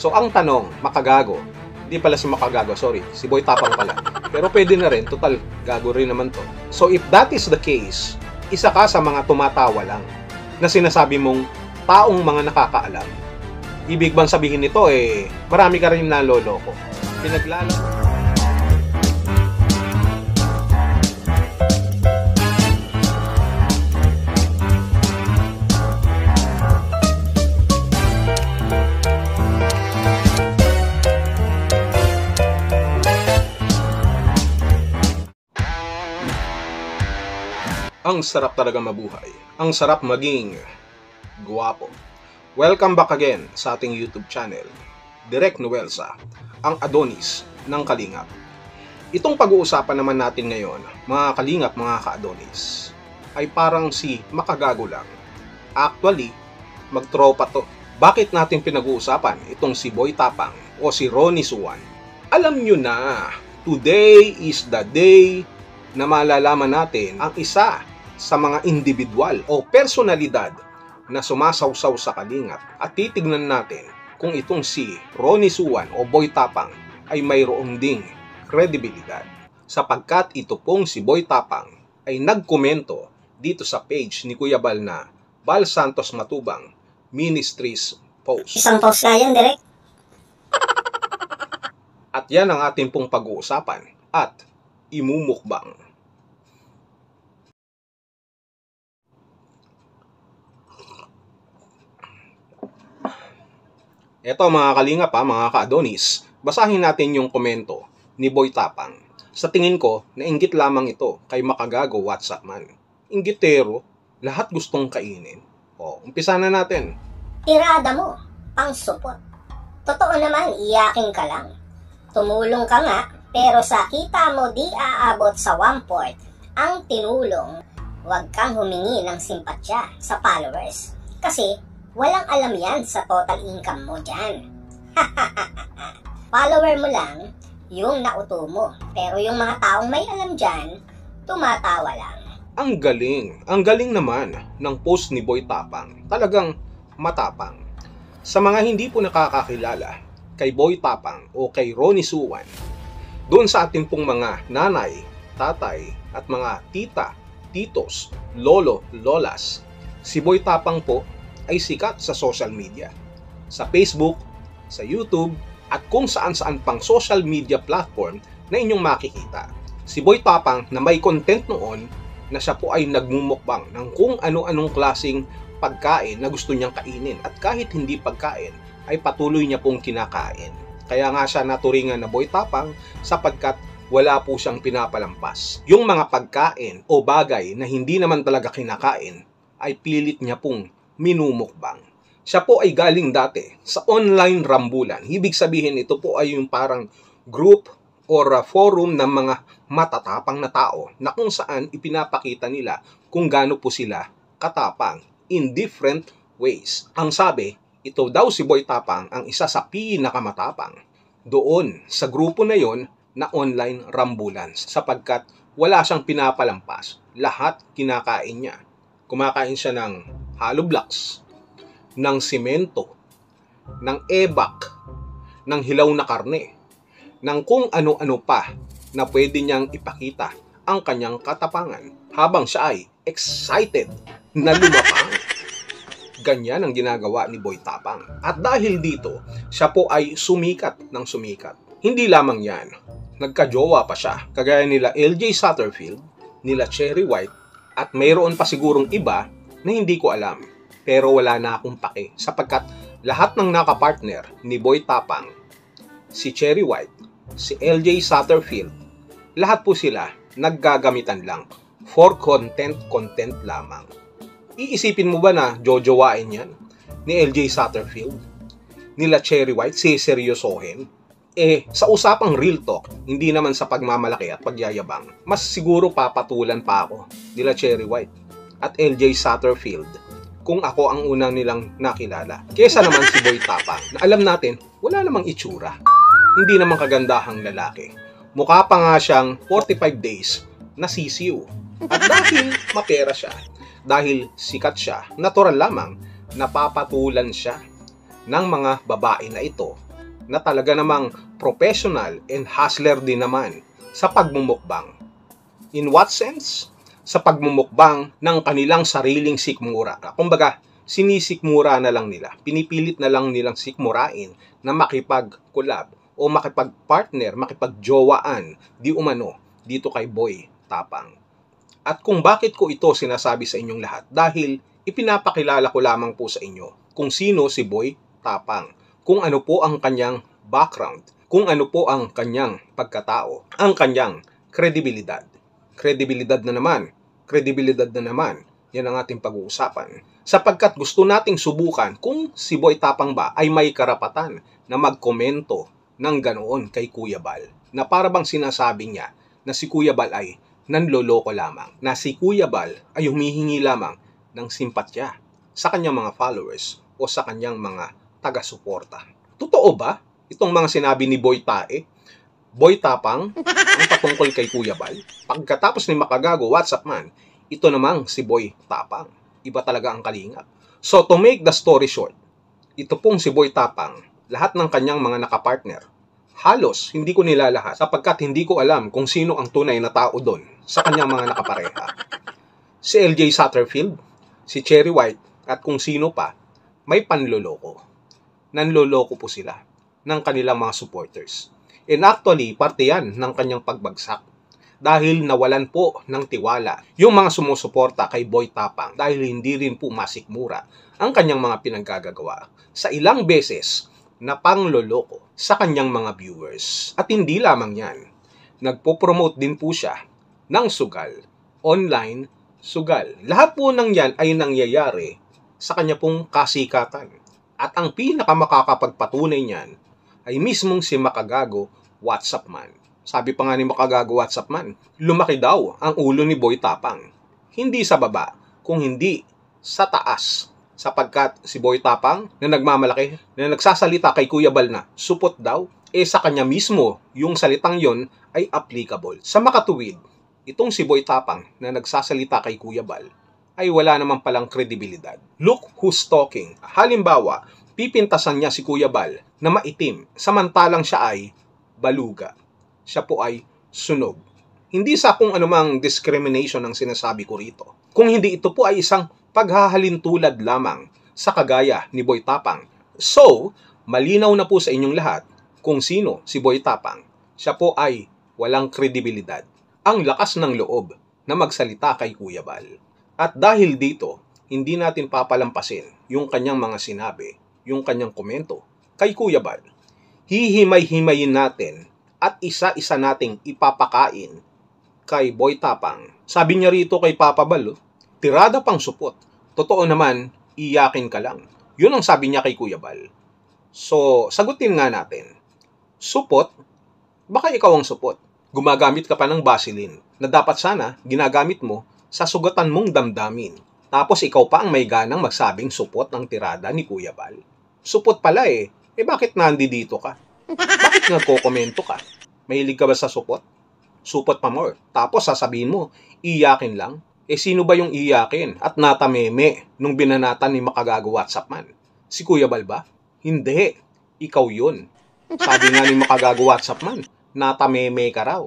So ang tanong, makagago. Hindi pala si makagago, sorry. Si Boy Tapang pala. Pero pwede na rin, total, gago rin naman to. So if that is the case, isa ka sa mga tumatawa lang na sinasabi mong taong mga nakakaalam. Ibig bang sabihin nito marami ka rin naloloko. Pinaglalaro. Ang sarap talaga mabuhay. Ang sarap maging guwapo. Welcome back again sa ating YouTube channel, Direk Noelsa, ang Adonis ng Kalingap. Itong pag-uusapan naman natin ngayon, mga Kalingap, mga ka-Adonis, ay parang si makagago lang. Actually, magtropa to. Bakit natin pinag-uusapan itong si Boy Tapang o si Ronnie Suwan? Alam nyo na, today is the day na malalaman natin ang isa sa mga individual o personalidad na sumasawsaw sa Kalingap at titignan natin kung itong si Ronnie Suwan o Boy Tapang ay mayroong ding kredibilidad sapagkat ito pong si Boy Tapang ay nagkomento dito sa page ni Kuya Bal na Bal Santos Matubang Ministries post. Isang post nga yan, Direk. At yan ang ating pong pag-uusapan at imumukbang. Eto mga Kalingap, mga ka-Adonis, basahin natin yung komento ni Boy Tapang. Sa tingin ko, nainggit lamang ito kay makagago WhatsApp man. Inggitero, lahat gustong kainin. Umpisa na natin. Tirada mo, pang supot. Totoo naman, iyakin ka lang. Tumulong ka nga, pero sa kita mo di aabot sa 1/4 ang tinulong. Huwag kang humingi ng simpatya sa followers. Kasi walang alam yan sa total income mo dyan. Follower mo lang yung nauto mo. Pero yung mga taong may alam dyan, tumatawa lang. Ang galing naman ng post ni Boy Tapang. Talagang matapang. Sa mga hindi po nakakakilala kay Boy Tapang o kay Ronnie Suwan, doon sa ating pong mga nanay, tatay at mga tita, titos, lolo, lolas, si Boy Tapang po ay sikat sa social media, sa Facebook, sa YouTube, at kung saan-saan pang social media platform na inyong makikita. Si Boy Tapang na may content noon na siya po ay nagmumukbang ng kung ano-anong klaseng pagkain na gusto niyang kainin at kahit hindi pagkain ay patuloy niya pong kinakain. Kaya nga siya naturingan na Boy Tapang sapagkat wala po siyang pinapalampas. Yung mga pagkain o bagay na hindi naman talaga kinakain ay pilit niya pong minumukbang. Siya po ay galing dati sa online rambulan. Ibig sabihin ito po ay yung parang group or forum ng mga matatapang na tao na kung saan ipinapakita nila kung gaano po sila katapang in different ways. Ang sabi, ito daw si Boy Tapang ang isa sa pinakamatapang doon sa grupo na yon na online rambulan sapagkat wala siyang pinapalampas. Lahat kinakain niya. Kumakain siya ng hollow blocks, ng simento, ng ebak, ng hilaw na karne, ng kung ano-ano pa na pwede niyang ipakita ang kanyang katapangan habang siya ay excited na lumapang. Ganyan ang ginagawa ni Boy Tapang. At dahil dito, siya po ay sumikat ng sumikat. Hindi lamang yan, nagkajowa pa siya, kagaya nila LJ Satterfield, nila Cherry White, at mayroon pa sigurong iba na hindi ko alam. Pero wala na akong pake sapagkat lahat ng nakapartner ni Boy Tapang, si Cherry White, si LJ Satterfield, lahat po sila naggagamitan lang for content lamang. Iisipin mo ba na jojowain yan ni LJ Satterfield, nila Cherry White, seryosohin? Sa usapang real talk, hindi naman sa pagmamalaki at pagyayabang, mas siguro papatulan pa ako nila Cherry White at LJ Satterfield kung ako ang unang nilang nakilala. Kesa naman si Boy Tapang na alam natin wala namang itsura. Hindi naman kagandahang lalaki. Mukha pa nga siyang 45 days na sisiw. At dahil mapera siya, dahil sikat siya, natural lamang napapatulan siya ng mga babae na ito na talaga namang professional and hustler din naman sa pagmumukbang. In what sense? Sa pagmumukbang ng kanilang sariling sikmura. Kumbaga, sinisikmura na lang nila. Pinipilit na lang nilang sikmurain na makipag-collab o makipag-partner, makipag-jowaan di umano dito kay Boy Tapang. At kung bakit ko ito sinasabi sa inyong lahat, dahil ipinapakilala ko lamang po sa inyo kung sino si Boy Tapang, kung ano po ang kanyang background, kung ano po ang kanyang pagkatao, ang kanyang kredibilidad. Kredibilidad na naman, yan ang ating pag-uusapan. Sapagkat gusto nating subukan kung si Boy Tapang ba ay may karapatan na magkomento ng ganoon kay Kuya Bal, na para bang sinasabi niya na si Kuya Bal ay nanloloko lamang, na si Kuya Bal ay humihingi lamang ng simpatya sa kanyang mga followers o sa kanyang mga taga-suporta. Totoo ba itong mga sinabi ni Boy Tapang ang patungkol kay Kuya Bal? Pagkatapos ni Makagago, WhatsApp man, ito namang si Boy Tapang. Iba talaga ang kalingap. So to make the story short, ito pong si Boy Tapang, lahat ng kanyang mga nakapartner, halos hindi ko nilalahat sapagkat hindi ko alam kung sino ang tunay na tao doon sa kanyang mga nakapareha. Si LJ Satterfield, si Cherry White, at kung sino pa, may panloloko. Nanloloko po sila ng kanilang mga supporters. And actually, parte yan ng kanyang pagbagsak. Dahil nawalan po ng tiwala yung mga sumusuporta kay Boy Tapang dahil hindi rin po masikmura ang kanyang mga pinaggagawa sa ilang beses na pangloloko sa kanyang mga viewers. At hindi lamang yan, nagpo-promote din po siya ng sugal, online sugal. Lahat po ng yan ay nangyayari sa kanya pong kasikatan. At ang pinakamakakapagpatunay niyan ay mismong si Makagago WhatsApp man. Sabi pa nga ni Makagago WhatsApp man, lumaki daw ang ulo ni Boy Tapang. Hindi sa baba, kung hindi sa taas. Sapagkat si Boy Tapang na nagmamalaki, na nagsasalita kay Kuya Bal na supot daw, sa kanya mismo yung salitang yon ay applicable. Sa makatuwid, itong si Boy Tapang na nagsasalita kay Kuya Bal ay wala naman palang kredibilidad. Look who's talking. Halimbawa, pipintasan niya si Kuya Bal na maitim, samantalang siya ay baluga. Siya po ay sunog. Hindi sa kung anumang discrimination ang sinasabi ko rito. Kung hindi ito po ay isang paghahalintulad lamang sa kagaya ni Boy Tapang. So, malinaw na po sa inyong lahat kung sino si Boy Tapang. Siya po ay walang kredibilidad. Ang lakas ng loob na magsalita kay Kuya Bal. At dahil dito, hindi natin papalampasin yung kanyang mga sinabi, yung kanyang komento kay Kuya Bal. Hihimay-himayin natin at isa-isa nating ipapakain kay Boy Tapang. Sabi niya rito kay Papa Bal, tirada pang supot. Totoo naman, iyakin ka lang. Yun ang sabi niya kay Kuya Bal. So, sagutin nga natin. Supot? Baka ikaw ang supot. Gumagamit ka pa ng Vaseline na dapat sana ginagamit mo sa sugatan mong damdamin. Tapos ikaw pa ang may ganang magsabing supot ng tirada ni Kuya Bal. Supot pala bakit nandito ka? Bakit nagko-komento ka? Mahilig ka ba sa supot? Supot pa more. Tapos sasabihin mo, iyakin lang. Sino ba yung iyakin at natameme nung binanatan ni Makagago WhatsApp man? Si Kuya Bal ba? Hindi. Ikaw yun. Sabi nga ni Makagago WhatsApp man, natameme ka raw.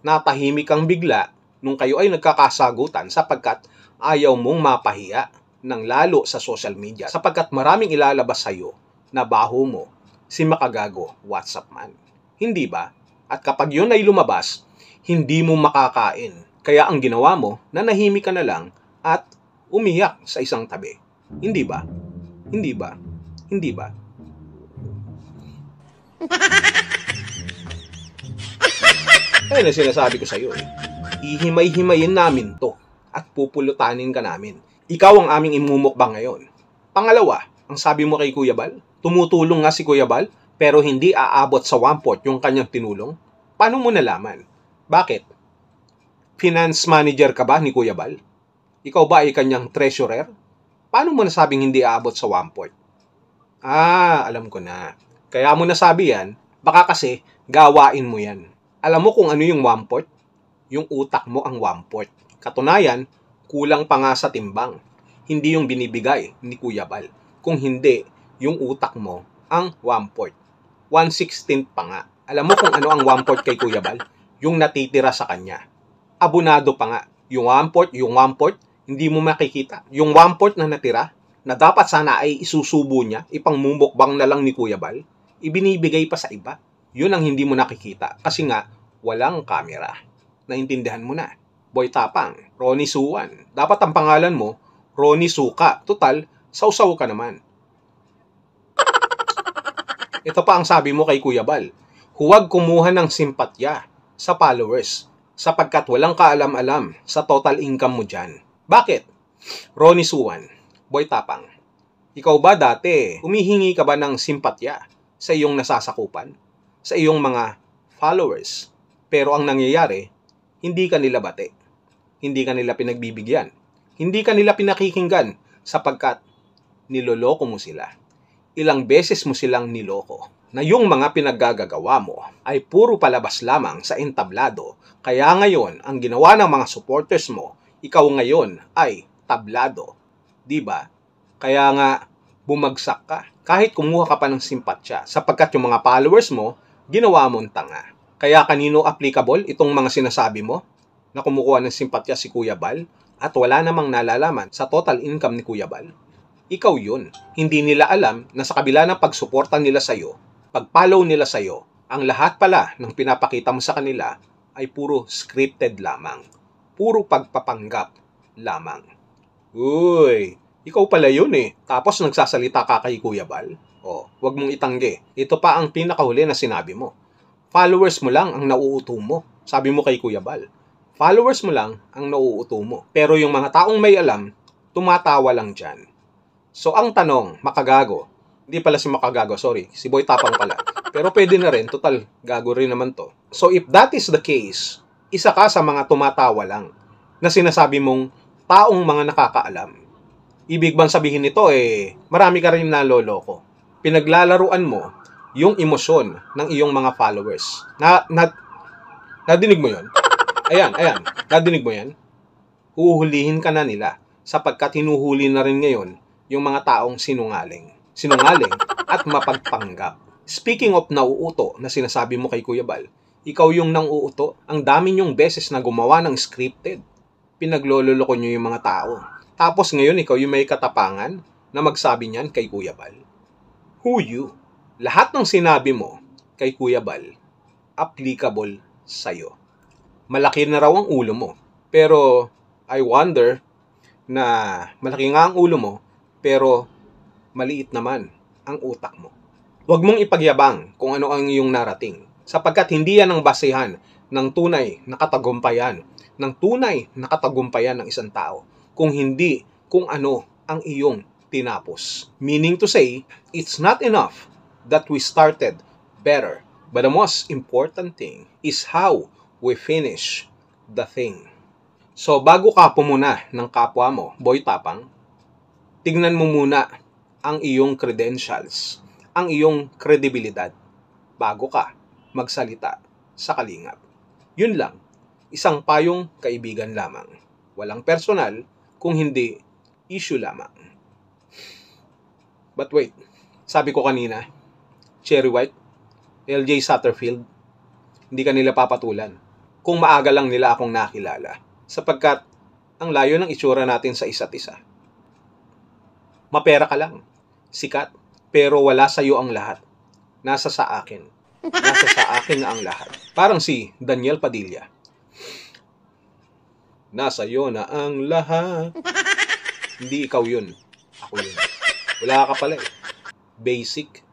Natahimik kang bigla nung kayo ay nagkakasagutan sapagkat ayaw mong mapahiya ng lalo sa social media sapagkat maraming ilalabas sa'yo na baho mo si Makagago WhatsApp man. Hindi ba? At kapag yun ay lumabas, hindi mo makakain. Kaya ang ginawa mo, nanahimik ka na lang at umiyak sa isang tabi. Hindi ba? Hindi ba? Hindi ba? Na sinasabi ko sa iyo ihimay-himayin namin to at pupulutanin ka namin. Ikaw ang aming imumukbang ngayon. Pangalawa, ang sabi mo kay Kuya Bal, tumutulong nga si Kuya Bal, pero hindi aabot sa 1/4 yung kanyang tinulong. Paano mo nalaman? Bakit? Finance manager ka ba ni Kuya Bal? Ikaw ba ay kanyang treasurer? Paano mo nasabing hindi aabot sa 1/4? Alam ko na. Kaya mo nasabi yan, baka kasi gawain mo yan. Alam mo kung ano yung 1/4? Yung utak mo ang 1/4. Katunayan, kulang pa nga sa timbang. Hindi yung binibigay ni Kuya Bal. Kung hindi, yung utak mo ang 1/4. 1/16 pa nga. Alam mo kung ano ang 1/4 kay Kuya Bal? Yung natitira sa kanya. Abonado pa nga. Yung 1/4, hindi mo makikita. Yung 1/4 na natira, na dapat sana ay isusubo niya, ipangmumukbang na lang ni Kuya Bal, ibinibigay pa sa iba. Yun ang hindi mo nakikita. Kasi nga, walang camera. Naintindihan mo na. Boy Tapang, Ronnie Suwan. Dapat ang pangalan mo, Ronnie Suka. Total, sausaw ka naman. Ito pa ang sabi mo kay Kuya Bal. Huwag kumuha ng simpatya sa followers sapagkat walang kaalam-alam sa total income mo dyan. Bakit? Ronnie Suwan, Boy Tapang, ikaw ba dati humihingi ka ba ng simpatya sa iyong nasasakupan? Sa iyong mga followers? Pero ang nangyayari, hindi ka nila bate. Hindi ka nila pinagbibigyan. Hindi ka nila pinakikinggan sapagkat niloloko mo sila. Ilang beses mo silang niloko na yung mga pinaggagawa mo ay puro palabas lamang sa entablado. Kaya ngayon, ang ginawa ng mga supporters mo, ikaw ngayon ay tablado. Diba? Kaya nga, bumagsak ka. Kahit kumuha ka pa ng simpatya sapagkat yung mga followers mo, ginawa mong tanga. Kaya kanino applicable itong mga sinasabi mo na kumukuha ng simpatya si Kuya Bal at wala namang nalalaman sa total income ni Kuya Bal? Ikaw yun. Hindi nila alam na sa kabila ng pagsuporta nila sa'yo, pag-follow nila sa'yo, ang lahat pala ng pinapakita mo sa kanila ay puro scripted lamang. Puro pagpapanggap lamang. Uy, ikaw pala yun eh. Tapos nagsasalita ka kay Kuya Bal. O, wag mong itanggi. Ito pa ang pinakahuli na sinabi mo. Followers mo lang ang nauuto mo. Sabi mo kay Kuya Bal. Followers mo lang ang nauuto mo. Pero yung mga taong may alam, tumatawa lang dyan. So, ang tanong, makagago. Hindi pala si makagago, sorry. Si Boy Tapang pala. Pero pwede na rin. Total, gago rin naman to. So, if that is the case, isa ka sa mga tumatawa lang na sinasabi mong taong mga nakakaalam. Ibig bang sabihin nito marami ka rin naloloko. Pinaglalaruan mo yung emosyon ng iyong mga followers. Nadinig mo yun? Ayan. Nadinig mo yan? Huhulihin ka na nila sapagkat hinuhuli na rin ngayon yung mga taong sinungaling at mapagpanggap. Speaking of nauuto na sinasabi mo kay Kuya Bal, ikaw yung nang-uuto. Ang dami nyong beses na gumawa ng scripted. Pinaglololoko nyo yung mga tao. Tapos ngayon ikaw yung may katapangan na magsabi niyan kay Kuya Bal. Who you? Lahat ng sinabi mo kay Kuya Bal, applicable sa'yo. Malaki na raw ang ulo mo. Pero I wonder na malaki nga ang ulo mo, pero maliit naman ang utak mo. Huwag mong ipagyabang kung ano ang iyong narating, sapagkat hindi yan ang basehan ng tunay na katagumpayan, ng isang tao, kung hindi kung ano ang iyong tinapos. Meaning to say, it's not enough that we started better, but the most important thing is how we finish the thing. So, bago ka pumuna ng kapwa mo, Boy Tapang, tignan mo muna ang iyong credentials, ang iyong kredibilidad, bago ka magsalita sa kalingap. Yun lang, isang payong kaibigan lamang. Walang personal, kung hindi issue lamang. But wait, sabi ko kanina, Cherry White, LJ Satterfield, hindi ka nila papatulan. Kung maaga lang nila akong nakilala. Sapagkat ang layo ng itsura natin sa isa't isa. Mapera ka lang, sikat, pero wala sa'yo ang lahat. Nasa sa akin. Nasa sa akin na ang lahat. Parang si Daniel Padilla. Nasa iyo na ang lahat. Hindi ikaw yun. Ako yun. Wala ka pala eh. Basic.